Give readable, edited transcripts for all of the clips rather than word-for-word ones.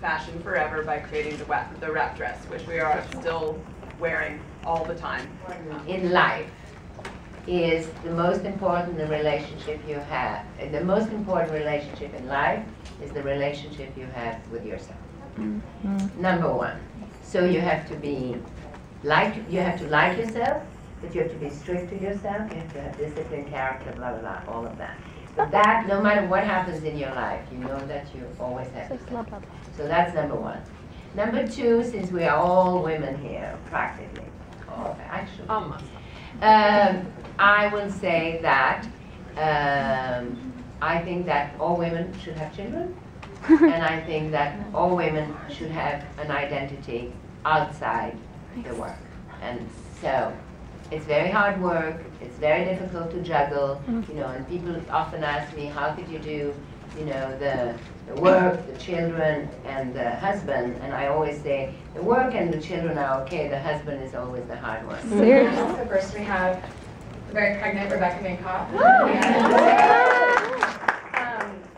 fashion forever by creating the wrap dress, which we are still wearing all the time. In life is the most important relationship you have. The most important relationship in life is the relationship you have with yourself. Number one. So you have to be you have to like yourself, but you have to be strict to yourself, you have to have discipline, character, blah, blah, blah, all of that. But that, no matter what happens in your life, you know that you always have to. So that's number one. Number two, since we are all women here, practically, actually, almost, I will say that I think that all women should have children, and I think that all women should have an identity outside the work. And so it's very hard work, it's very difficult to juggle, you know, and people often ask me, how could you do, you know, the work, the children, and the husband? And I always say, the work and the children are okay, the husband is always the hard one. So first we have the very pregnant Rebecca Minkoff.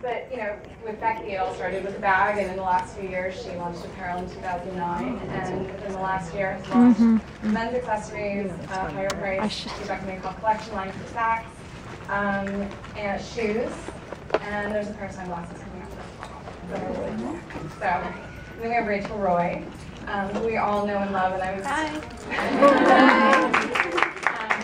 But, you know, with Becky, it all started with a bag, and in the last few years, she launched apparel in 2009, and within the last year, has launched men's accessories, higher price, Rebecca Minkoff collection line for sacks, and shoes, and there's a pair of sunglasses coming up that are really cool. So, then we have Rachel Roy, who we all know and love, and I was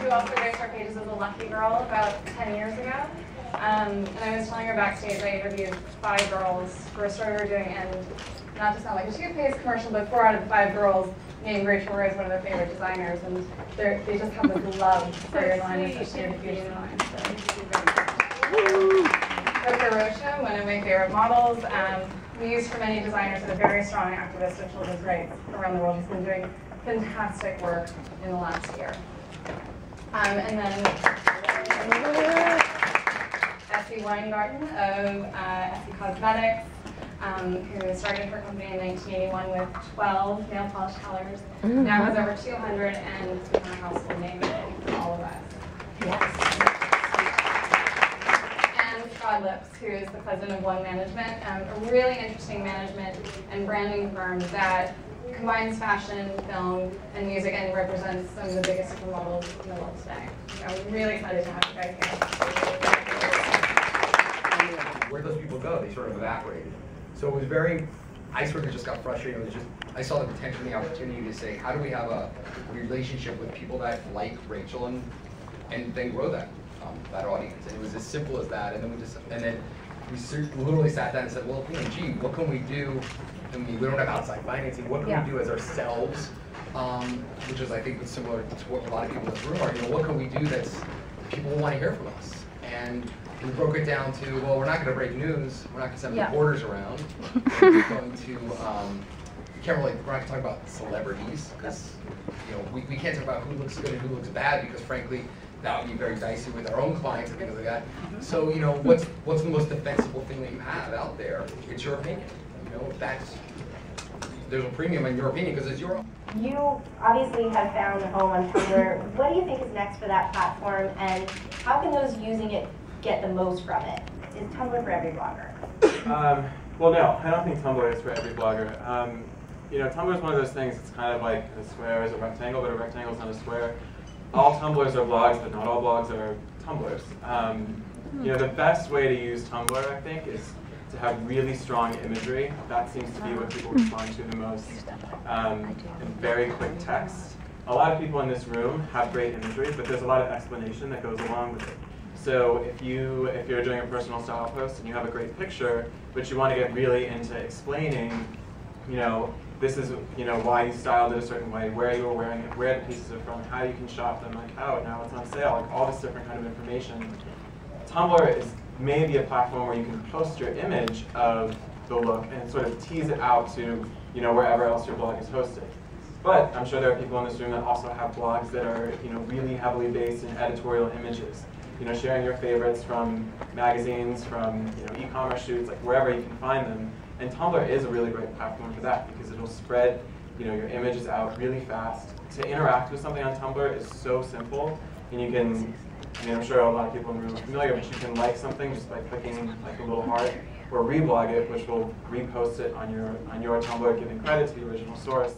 who also graced our pages as a Lucky Girl about 10 years ago. And I was telling her backstage, I interviewed 5 girls for a story we were doing, and not to sound like a toothpaste commercial, but 4 out of the 5 girls named Rachel Roy as one of their favorite designers, and they just have this love for your line, especially the beauty line. Dr. Russo, one of my favorite models, we use for many designers and a very strong activist of children's rights around the world. He's been doing fantastic work in the last year. And then Essie Weingarten of Essie Cosmetics, who started her company in 1981 with 12 nail polish colors, now has over 200 and has become a household name for all of us. Yes. And Scott Lips, who is the president of One Management, a really interesting management and branding firm that combines fashion, film, and music and represents some of the biggest supermodels in the world today. So I'm really excited to have you guys here. Where those people go, they sort of evaporated. So it was very, I sort of just got frustrated. It was just, I saw the potential and the opportunity to say, how do we have a relationship with people that like Rachel and then grow that audience? And it was as simple as that. And then we literally sat down and said, well, you know, gee, what can we do? I mean, we don't have outside financing. What can we do as ourselves? Which is, I think, similar to what a lot of people in this room are. You know, what can we do that's people want to hear from us? And we broke it down to, well, we're not going to break news. We're not going to send reporters around. We're going to, we're not going to talk about celebrities because, you know, we can't talk about who looks good and who looks bad because, frankly, that would be very dicey with our own clients and things like that. So, you know, what's the most defensible thing that you have out there? It's your opinion. You know, there's a premium in your opinion because it's your own. You obviously have found a home on Tumblr. What do you think is next for that platform, and how can those using it get the most from it? Is Tumblr for every blogger? Well, no, I don't think Tumblr is for every blogger. You know, Tumblr is one of those things, it's kind of like a square is a rectangle, but a rectangle is not a square. All Tumblrs are blogs, but not all blogs are Tumblrs. You know, the best way to use Tumblr, I think, is to have really strong imagery. That seems to be what people respond to the most. And very quick text. A lot of people in this room have great imagery, but there's a lot of explanation that goes along with it. So if you're doing a personal style post and you have a great picture, but you want to get really into explaining, you know, this is, you know, why you styled it a certain way, where you were wearing it, where the pieces are from, how you can shop them, like how now it's on sale, like all this different kind of information. Tumblr is maybe a platform where you can post your image of the look and sort of tease it out to, you know, wherever else your blog is hosted. But I'm sure there are people in this room that also have blogs that are, you know, really heavily based in editorial images. You know, sharing your favorites from magazines, from, you know, e-commerce shoots, like wherever you can find them. And Tumblr is a really great platform for that because it'll spread, you know, your images out really fast. To interact with something on Tumblr is so simple. And you can, I mean, I'm sure a lot of people in the room are familiar, but you can like something just by clicking like a little heart, or reblog it, which will repost it on your Tumblr, giving credit to the original source.